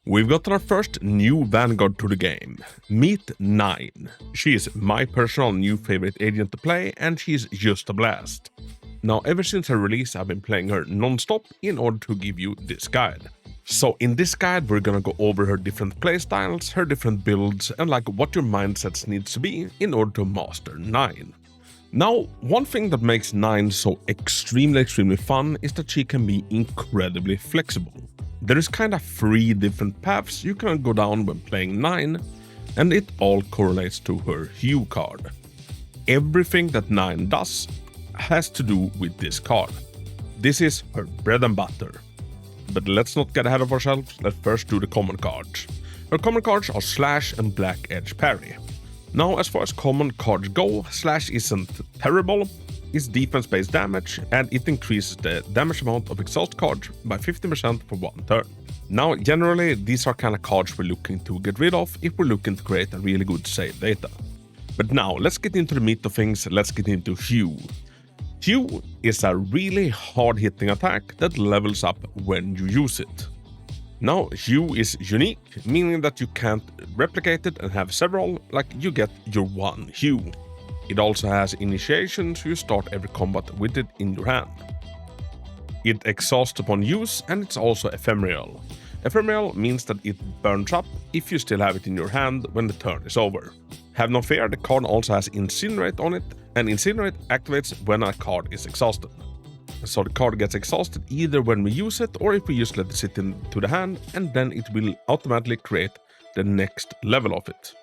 We've got our first new Vanguard to the game. Meet 9. She is my personal new favorite agent to play and she's just a blast. Now ever since her release I've been playing her non-stop in order to give you this guide. So in this guide we're gonna go over her different playstyles, her different builds and like what your mindsets needs to be in order to master 9. Now, one thing that makes 9 so extremely fun is that she can be incredibly flexible. There is kinda 3 different paths you can go down when playing 9, and it all correlates to her hue card. Everything that 9 does has to do with this card. This is her bread and butter. But let's not get ahead of ourselves, let's first do the common cards. Her common cards are Slash and Black Edge Parry. Now as far as common cards go, Slash isn't terrible. It's defense-based damage, and it increases the damage amount of exhaust cards by 50% for 1 turn. Now, generally, these are kind of cards we're looking to get rid of if we're looking to create a really good save data. But now, let's get into the meat of things, let's get into Hue. Hue is a really hard-hitting attack that levels up when you use it. Now, Hue is unique, meaning that you can't replicate it and have several, like you get your one Hue. It also has initiation, so you start every combat with it in your hand. It exhausts upon use and it's also ephemeral. Ephemeral means that it burns up if you still have it in your hand when the turn is over. Have no fear, the card also has Incinerate on it, and Incinerate activates when a card is exhausted. So the card gets exhausted either when we use it or if we just let it sit into the hand, and then it will automatically create the next level of it.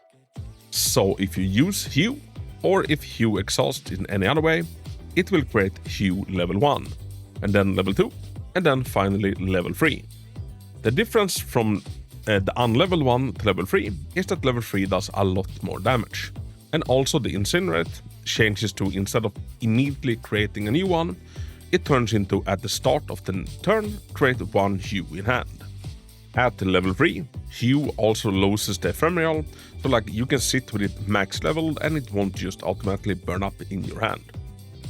So if you use Hue, or if Hue exhausts in any other way, it will create Hue level 1, and then level 2, and then finally level 3. The difference from the unlevel 1 to level 3 is that level 3 does a lot more damage. And also the Incinerate changes to, instead of immediately creating a new one, it turns into at the start of the turn, create 1 Hue in hand. At level 3, Hue also loses the ephemeral, so like you can sit with it max leveled and it won't just automatically burn up in your hand.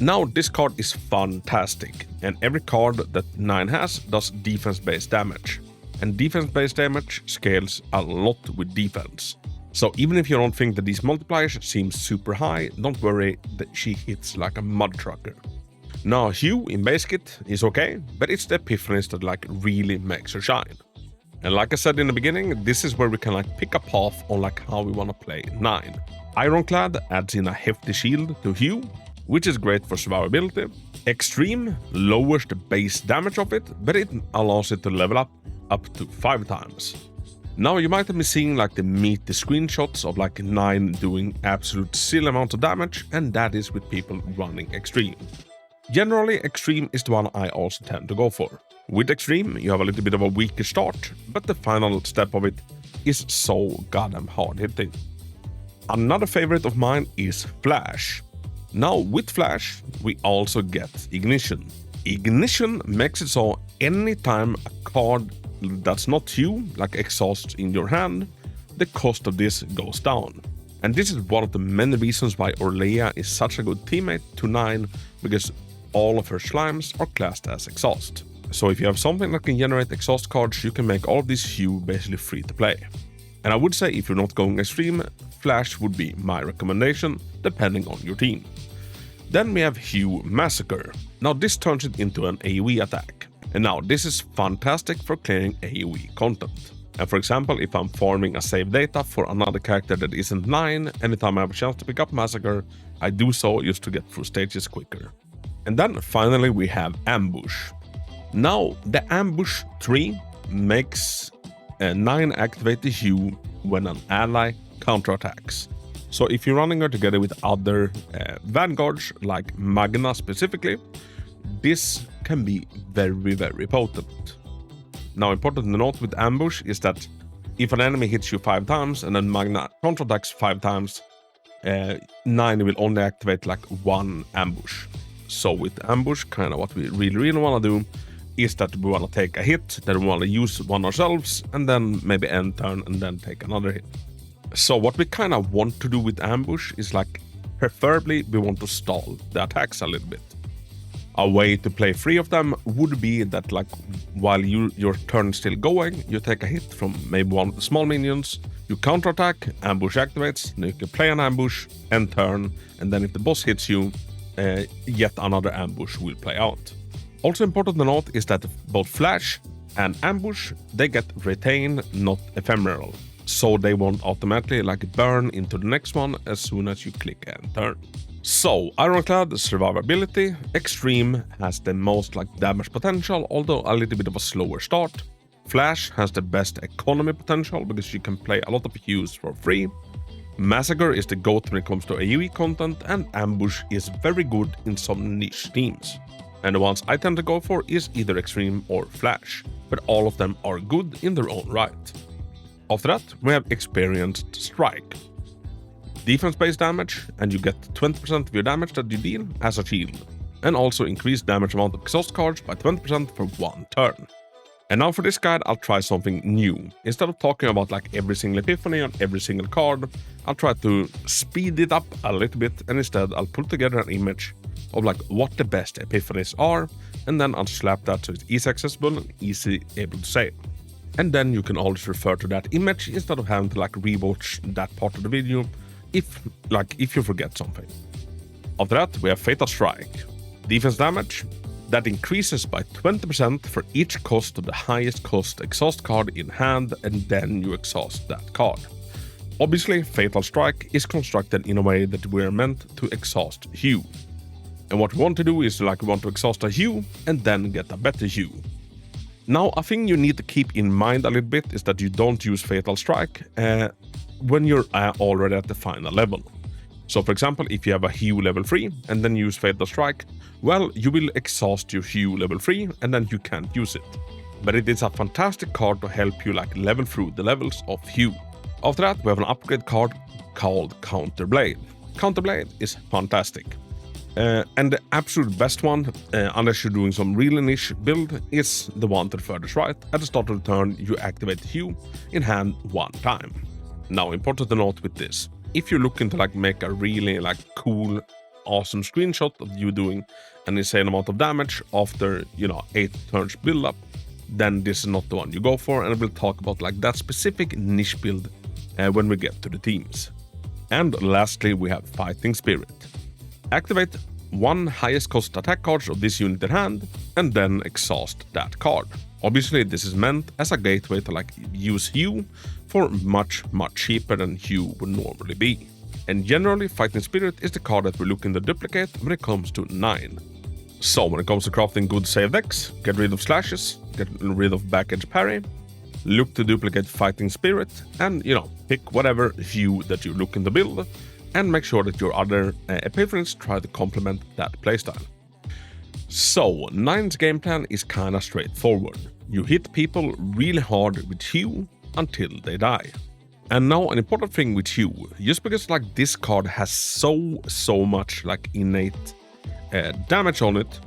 Now this card is fantastic, and every card that 9 has does defense-based damage. And defense-based damage scales a lot with defense. So even if you don't think that these multipliers seem super high, don't worry that she hits like a mud trucker. Now Hue in base kit is okay, but it's the epiphanies that like really makes her shine. And like I said in the beginning, this is where we can like pick a path on like how we want to play 9. Ironclad adds in a hefty shield to Hue, which is great for survivability. Extreme lowers the base damage of it, but it allows it to level up to 5 times. Now you might have been seeing like the meaty screenshots of like 9 doing absolute silly amounts of damage, and that is with people running Extreme. Generally, Extreme is the one I also tend to go for. With Extreme, you have a little bit of a weaker start, but the final step of it is so goddamn hard hitting. Another favorite of mine is Flash. Now with Flash, we also get Ignition. Ignition makes it so anytime a card that's not Hue, like exhausts in your hand, the cost of this goes down. And this is one of the many reasons why Orlea is such a good teammate to 9, because all of her slimes are classed as exhaust. So if you have something that can generate exhaust cards, you can make all of this Hue basically free to play. And I would say if you're not going Extreme, Flash would be my recommendation, depending on your team. Then we have Hue Massacre. Now this turns it into an AoE attack. And now this is fantastic for clearing AoE content. And for example, if I'm farming a save data for another character that isn't 9, anytime I have a chance to pick up Massacre, I do so just to get through stages quicker. And then finally we have Ambush. Now the Ambush 3 makes 9 activate the Hue when an ally counterattacks. So if you're running her together with other vanguards, like Magna specifically, this can be very potent. Now important to note with Ambush is that if an enemy hits you 5 times and then Magna counterattacks 5 times, 9 will only activate like 1 ambush. So with Ambush, kind of what we really want to do is that we want to take a hit, then we want to use one ourselves, and then maybe end turn and then take another hit. So what we kind of want to do with Ambush is like, preferably we want to stall the attacks a little bit. A way to play 3 of them would be that like while your turn is still going, you take a hit from maybe one of the small minions, you counterattack, ambush activates, then you can play an ambush, end turn, and then if the boss hits you, yet another ambush will play out. Also important to note is that both flash and ambush, they get retain, not ephemeral. So they won't automatically like burn into the next one as soon as you click end turn. So, Ironclad survivability, Extreme has the most like damage potential, although a little bit of a slower start. Flash has the best economy potential because you can play a lot of hues for free. Massacre is the GOAT when it comes to AoE content, and Ambush is very good in some niche themes. And the ones I tend to go for is either Extreme or Flash, but all of them are good in their own right. After that, we have Experienced Strike. Defense-based damage, and you get 20% of your damage that you deal as a shield, and also increased damage amount of exhaust cards by 20% for 1 turn. And now for this guide, I'll try something new. Instead of talking about like every single epiphany on every single card, I'll try to speed it up a little bit, and instead I'll put together an image of like what the best epiphanies are, and then I'll slap that so it's easy accessible and easy able to say. And then you can always refer to that image instead of having to like rewatch that part of the video if you forget something. After that, we have Fatal Strike. Defense damage that increases by 20% for each cost of the highest cost exhaust card in hand, and then you exhaust that card. Obviously, Fatal Strike is constructed in a way that we are meant to exhaust hue. And what we want to do is we want to exhaust a hue and then get a better hue. Now, a thing you need to keep in mind a little bit is that you don't use Fatal Strike when you're already at the final level. So for example, if you have a hue level 3 and then use Fatal Strike, well, you will exhaust your hue level 3 and then you can't use it. But it is a fantastic card to help you like level through the levels of hue. After that, we have an upgrade card called Counterblade. Counterblade is fantastic. And the absolute best one, unless you're doing some really niche build, is the one to the furthest right. At the start of the turn, you activate the hue in hand 1 time. Now, important to note with this, if you're looking to like make a really like cool, awesome screenshot of you doing an insane amount of damage after 8 turns build up, then this is not the one you go for, and we'll talk about like that specific niche build when we get to the teams. And lastly, we have Fighting Spirit. Activate 1 highest cost attack cards of this unit in hand, and then exhaust that card. Obviously, this is meant as a gateway to like use hue for much cheaper than hue would normally be. And generally, Fighting Spirit is the card that we're looking to duplicate when it comes to 9. So when it comes to crafting good save decks, get rid of slashes, get rid of back-edge parry, look to duplicate Fighting Spirit, and pick whatever hue that you're looking to build, and make sure that your other epiphanies try to complement that playstyle. So, 9's game plan is kinda straightforward. You hit people really hard with hue until they die. And now an important thing with hue, just because like this card has so much like innate damage on it,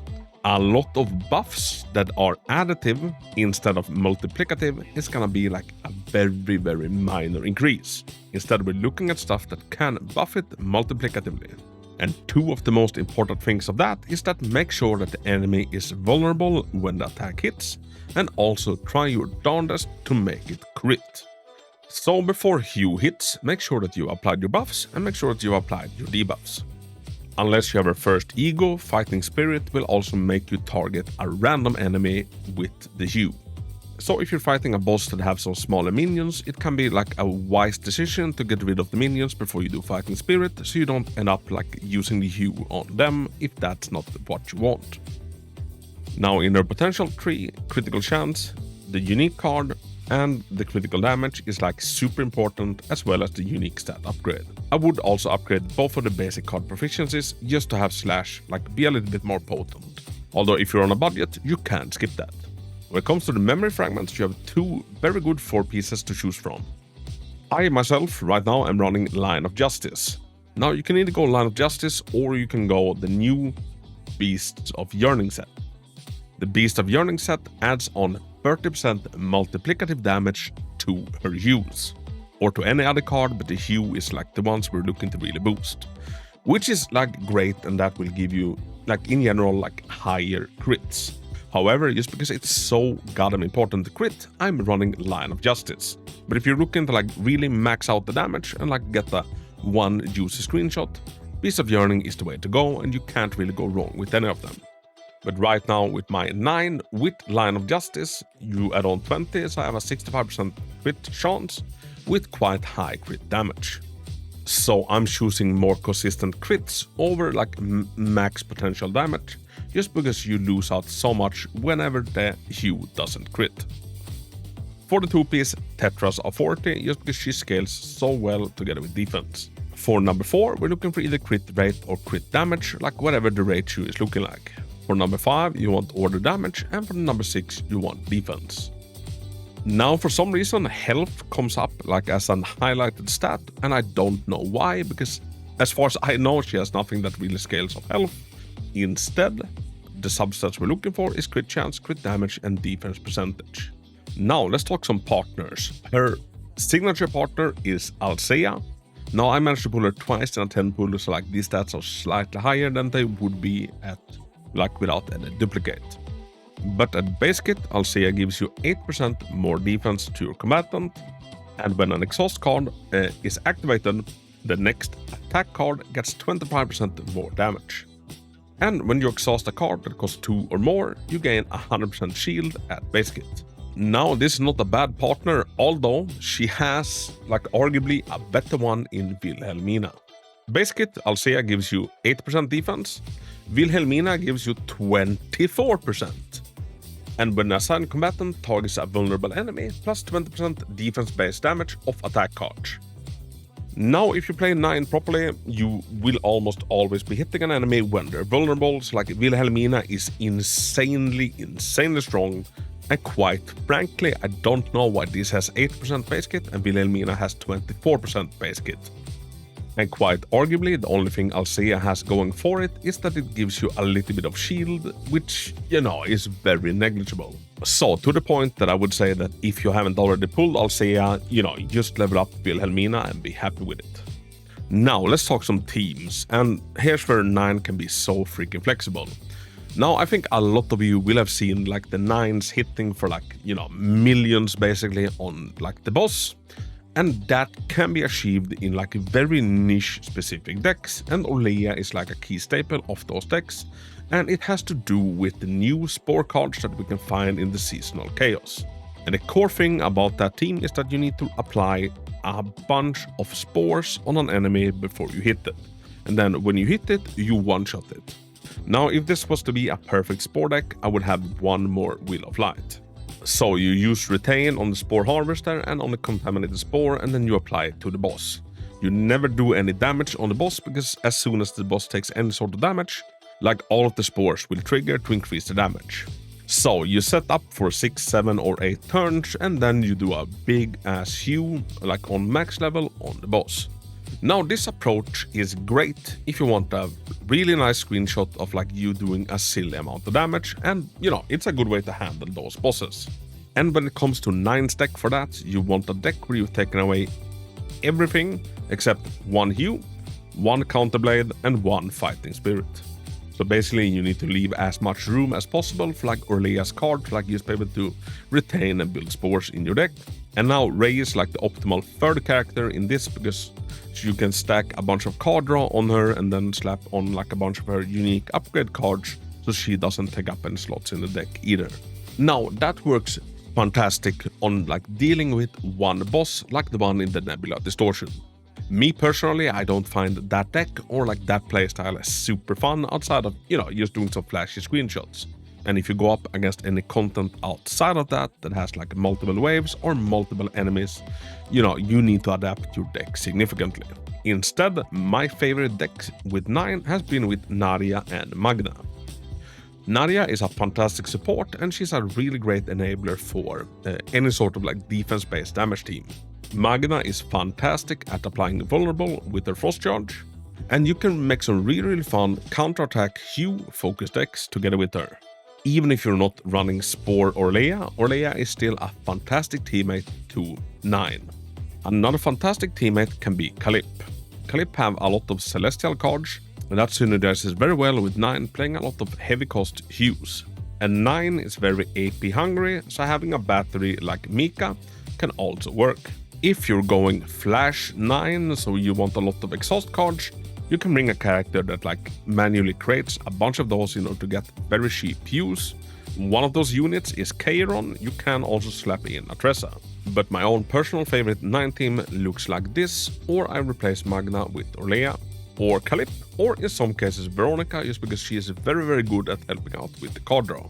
a lot of buffs that are additive instead of multiplicative is gonna be like a very minor increase. Instead, we're looking at stuff that can buff it multiplicatively. And 2 of the most important things of that is that make sure that the enemy is vulnerable when the attack hits, and also try your darndest to make it crit. So before hue hits, make sure that you applied your buffs and make sure that you applied your debuffs. Unless you have a first ego, Fighting Spirit will also make you target a random enemy with the hue. So if you're fighting a boss that have some smaller minions, it can be like a wise decision to get rid of the minions before you do Fighting Spirit, so you don't end up like using the hue on them if that's not what you want. Now in their potential tree, critical chance, the unique card, and the critical damage is like super important, as well as the unique stat upgrade. I would also upgrade both of the basic card proficiencies just to have slash like be a little bit more potent. Although if you're on a budget, you can skip that. When it comes to the memory fragments, you have 2 very good 4 pieces to choose from. I myself right now am running Line of Justice. Now you can either go Line of Justice or you can go the new Beasts of Yearning set. The Beast of Yearning set adds on 30% multiplicative damage to her hues, or to any other card, but the hue is like the ones we're looking to really boost, which is like great, and that will give you like in general, like higher crits. However, just because it's so goddamn important to crit, I'm running Line of Justice. But if you're looking to like really max out the damage and like get the one juicy screenshot, Beast of Yearning is the way to go, and you can't really go wrong with any of them. But right now with my 9 with Line of Justice, you add on 20, so I have a 65% crit chance with quite high crit damage. So I'm choosing more consistent crits over like max potential damage, just because you lose out so much whenever the Hue doesn't crit. For the 2-piece, Tetras are 40, just because she scales so well together with defense. For number 4, we're looking for either crit rate or crit damage, like whatever the ratio is looking like. For number 5, you want order damage, and for number 6, you want defense. Now for some reason, health comes up like as an highlighted stat, and I don't know why, because as far as I know, she has nothing that really scales of health. Instead, the substats we're looking for is crit chance, crit damage, and defense percentage. Now let's talk some partners. Her signature partner is Alcea. Now I managed to pull her twice in a 10 pull, so like these stats are slightly higher than they would be at like without any duplicate. But at base kit, Alcea gives you 8% more defense to your combatant, and when an exhaust card is activated, the next attack card gets 25% more damage. And when you exhaust a card that costs 2 or more, you gain 100% shield at base kit. Now this is not a bad partner, although she has like arguably a better one in Wilhelmina. Base kit, Alcea gives you 8% defense, Wilhelmina gives you 24%. And when a assigned combatant targets a vulnerable enemy, plus 20% defense-based damage of attack cards. Now if you play 9 properly, you will almost always be hitting an enemy when they're vulnerable, so like Wilhelmina is insanely strong. And quite frankly, I don't know why this has 8% base kit and Wilhelmina has 24% base kit. And quite arguably, the only thing Alcea has going for it is that it gives you a little bit of shield, which, you know, is very negligible. So, to the point that I would say that if you haven't already pulled Alcea, you know, just level up Wilhelmina and be happy with it. Now, let's talk some teams, and here's where 9 can be so freaking flexible. Now, I think a lot of you will have seen like the 9s hitting for like, you know, millions basically on like the boss. And that can be achieved in like very niche specific decks, and Olea is like a key staple of those decks, and it has to do with the new spore cards that we can find in the seasonal chaos. And the core thing about that team is that you need to apply a bunch of spores on an enemy before you hit it. And then when you hit it, you one-shot it. Now, if this was to be a perfect spore deck, I would have one more Wheel of Light. So you use Retain on the Spore Harvester and on the Contaminated Spore, and then you apply it to the boss. You never do any damage on the boss, because as soon as the boss takes any sort of damage, like all of the spores will trigger to increase the damage. So you set up for 6, 7 or 8 turns, and then you do a big ass Hue, like on max level on the boss. Now this approach is great if you want a really nice screenshot of like you doing a silly amount of damage, and you know, it's a good way to handle those bosses. And when it comes to 9 deck for that, you want a deck where you've taken away everything except 1 Hue, 1 Counterblade and 1 Fighting Spirit. So basically you need to leave as much room as possible for like Orlea's card to like just be able to retain and build spores in your deck. And now Rei is like the optimal third character in this, because you can stack a bunch of card draw on her and then slap on like a bunch of her unique upgrade cards, so she doesn't take up any slots in the deck either. Now that works fantastic on like dealing with one boss like the one in the Nebula Distortion. Me personally, I don't find that deck or like that playstyle as super fun outside of, you know, just doing some flashy screenshots. And if you go up against any content outside of that has like multiple waves or multiple enemies, you know, you need to adapt your deck significantly. Instead, my favorite deck with 9 has been with Nadia and Magna. Nadia is a fantastic support, and she's a really great enabler for any sort of like defense-based damage team. Magna is fantastic at applying vulnerable with her frost charge, and you can make some really fun counterattack Hue focus decks together with her. Even if you're not running Spore or Orlea, Orlea is still a fantastic teammate to 9. Another fantastic teammate can be Kalip. Kalip have a lot of celestial cards, And that synergizes very well with 9 playing a lot of heavy cost hues. And 9 is very AP hungry, so having a battery like Mika can also work. If you're going Flash 9, so you want a lot of exhaust cards, you can bring a character that like manually creates a bunch of those in order to get very cheap hues. One of those units is Kairon. You can also slap in a Tressa. But my own personal favorite 9 team looks like this, or I replace Magna with Orlea, or Calip, or in some cases Veronica, just because she is very good at helping out with the card draw.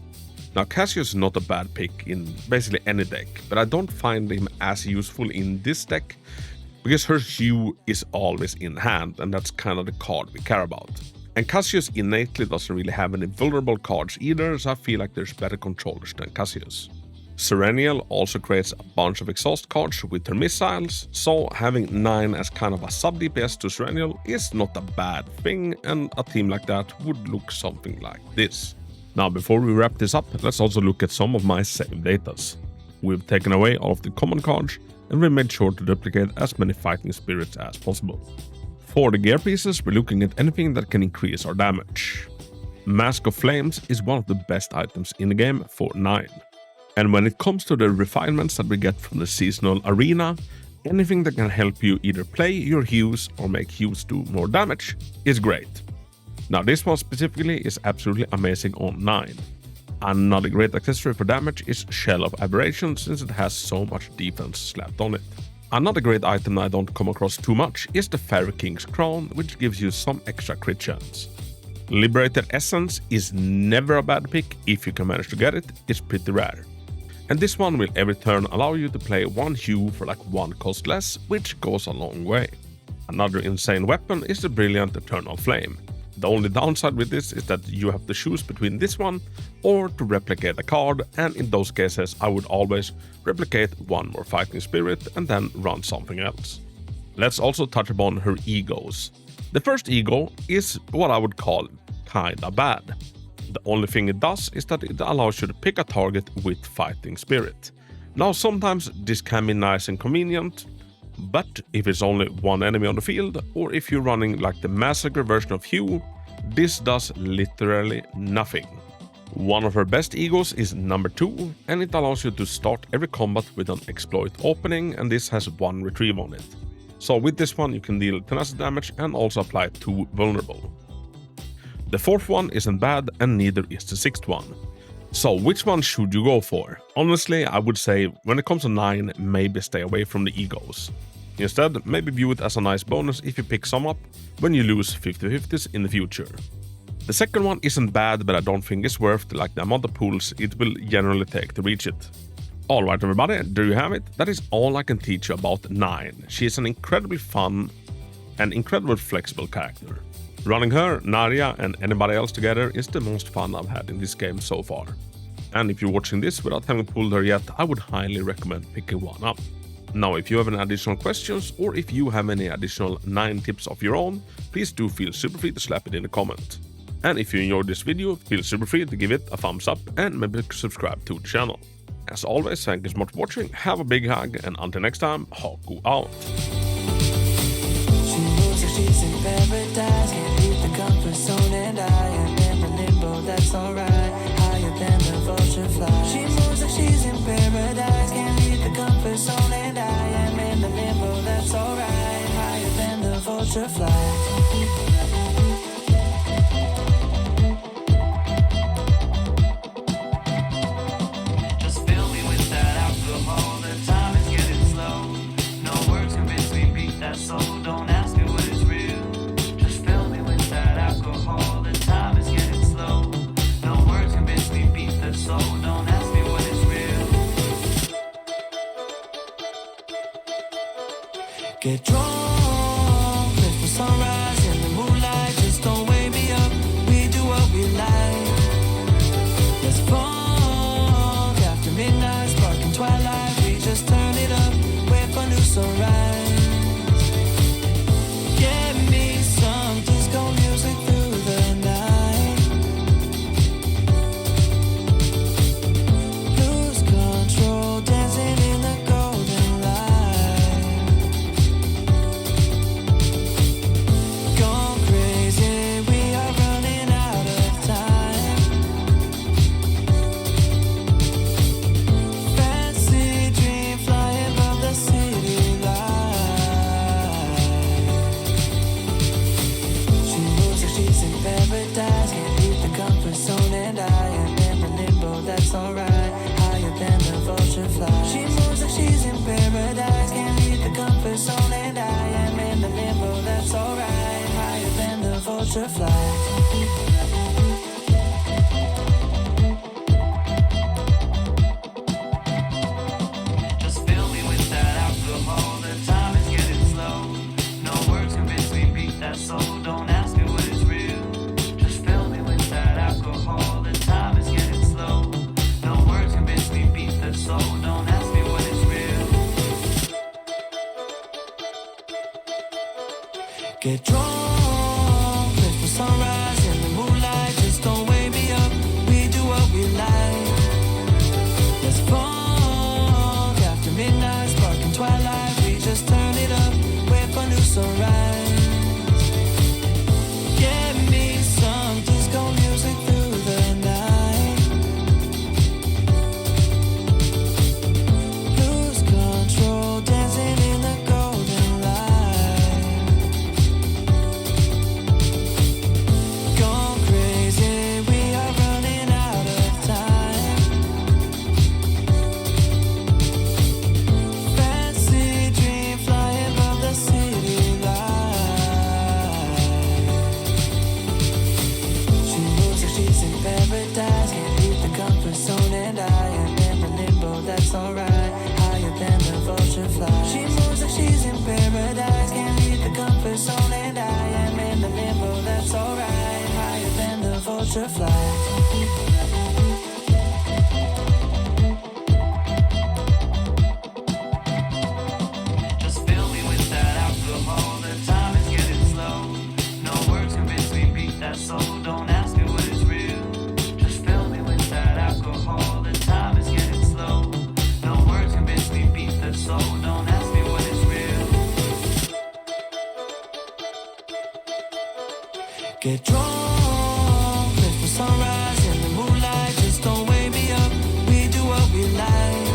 Now Cassius is not a bad pick in basically any deck, but I don't find him as useful in this deck, because her hue is always in hand, and that's kind of the card we care about. And Cassius innately doesn't really have any vulnerable cards either, so I feel like there's better controllers than Cassius. Serenial also creates a bunch of exhaust cards with her missiles, so having 9 as kind of a sub-DPS to Serenial is not a bad thing, and a team like that would look something like this. Now before we wrap this up, let's also look at some of my save datas. We've taken away all of the common cards, and we made sure to duplicate as many fighting spirits as possible. For the gear pieces, we're looking at anything that can increase our damage. Mask of Flames is one of the best items in the game for 9. And when it comes to the refinements that we get from the seasonal arena, anything that can help you either play your hues or make hues do more damage is great. Now this one specifically is absolutely amazing on 9. Another great accessory for damage is Shell of Aberration, since it has so much defense slapped on it. Another great item that I don't come across too much is the Fairy King's Crown, which gives you some extra crit chance. Liberated Essence is never a bad pick if you can manage to get it, it's pretty rare. And this one will every turn allow you to play 1 hue for like 1 cost less, which goes a long way. Another insane weapon is the Brilliant Eternal Flame. The only downside with this is that you have to choose between this one or to replicate a card, and in those cases I would always replicate 1 more fighting spirit and then run something else. Let's also touch upon her egos. The first ego is what I would call kinda bad. The only thing it does is that it allows you to pick a target with fighting spirit. Now sometimes this can be nice and convenient, but if it's only 1 enemy on the field, or if you're running like the Massacre version of Hue, this does literally nothing. One of her best egos is number 2, and it allows you to start every combat with an exploit opening, and this has 1 retrieve on it. So with this one you can deal tenacity damage and also apply 2 vulnerable. The 4th one isn't bad, and neither is the 6th one. So which one should you go for? Honestly, I would say when it comes to 9, maybe stay away from the egos. Instead, maybe view it as a nice bonus if you pick some up when you lose 50/50s in the future. The second one isn't bad, but I don't think it's worth like the amount of pulls it will generally take to reach it. Alright everybody, there you have it. That is all I can teach you about 9. She is an incredibly fun and incredibly flexible character. Running her, Narya and anybody else together is the most fun I've had in this game so far. And if you're watching this without having pulled her yet, I would highly recommend picking one up. Now if you have any additional questions, or if you have any additional 9 tips of your own, please do feel super free to slap it in the comment. And if you enjoyed this video, feel super free to give it a thumbs up and maybe subscribe to the channel. As always, thank you so much for watching, have a big hug, and until next time, Hako out. She's in paradise, can't leave the comfort zone, and I am in the limbo, that's alright. Higher than the vulture fly. She moves like she's in paradise, can't leave the comfort zone, and I am in the limbo, that's alright. Higher than the vulture fly. Get drunk, live for sunrise in the moonlight. Just don't wake me up, we do what we like. Let's funk after midnight, sparking twilight. We just turn it up, wait for new sunrise. Get me some disco music through the night. Lose control, dancing in the golden light. vulture flight. Just fill me with that alcohol. The time is getting slow. No words convince me, beat that soul. Don't ask me what is real. Just fill me with that alcohol. The time is getting slow. No words convince me, beat that soul. Don't ask me what is real. Get drunk, live for sunrise in the moonlight. Just don't wake me up. We do what we like. Let's funk after midnight, sparking twilight. We just turn it up, wait for new sunrise. Get me some disco music through the night. Lose control, dancing in the golden light. Gone crazy, we are running out of time. Fancy dream flying above the city light. She moves like she's in paradise, can't leave the comfort zone, and I am in the limbo, that's alright. Higher than the vulture fly. She moves like she's in paradise, can't leave the comfort zone, and I am in the limbo, that's alright. Higher than the vulture fly. Just fill me with that alcohol. The time is getting slow. No words convince me, beat that soul. Don't ask me what is real. Just fill me with that alcohol. The time is getting slow. No words convince me, beat that soul. Don't ask me what is real. Get drunk, live for sunrise in the moonlight. Just don't wake me up. We do what we like.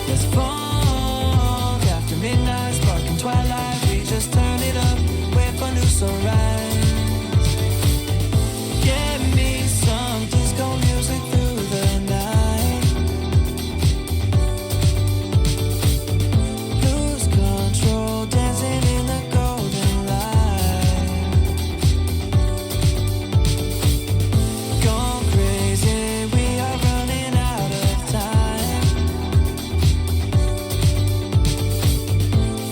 Let's funk after midnight, sparking twilight. We just turn it up, wait for new sunrise. Get me some disco music through the night. Lose control, dancing in the golden light. Gone crazy, we are running out of time.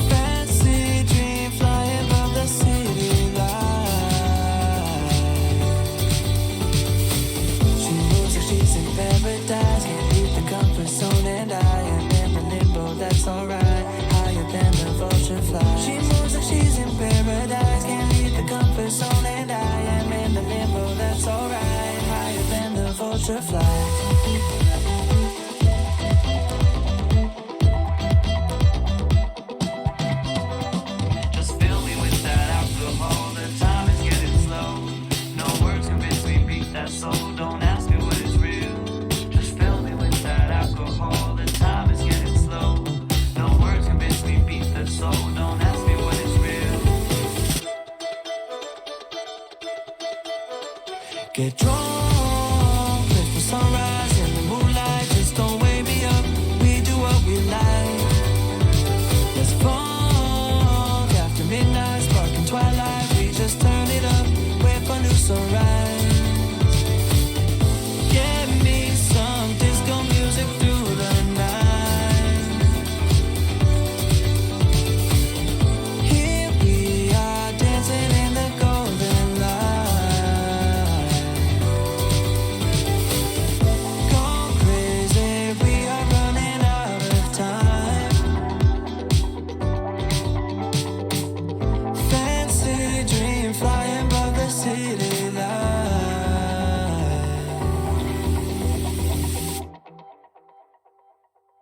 Fancy dream flying above the city light. She moves like she's in paradise, can't leave the comfort zone, and I am in the limbo, that's alright. Higher than the vulture fly. She moves like she's in paradise, can't leave the comfort zone, and I am in the limbo, that's alright. Higher than the vulture fly. Just fill me with that alcohol. The time is getting slow. No words convince me, beat that soul. Don't ask me what is real. Just fill me with that alcohol. The time is getting slow. No words convince me, beat that soul. Don't ask me what is real. Get drunk.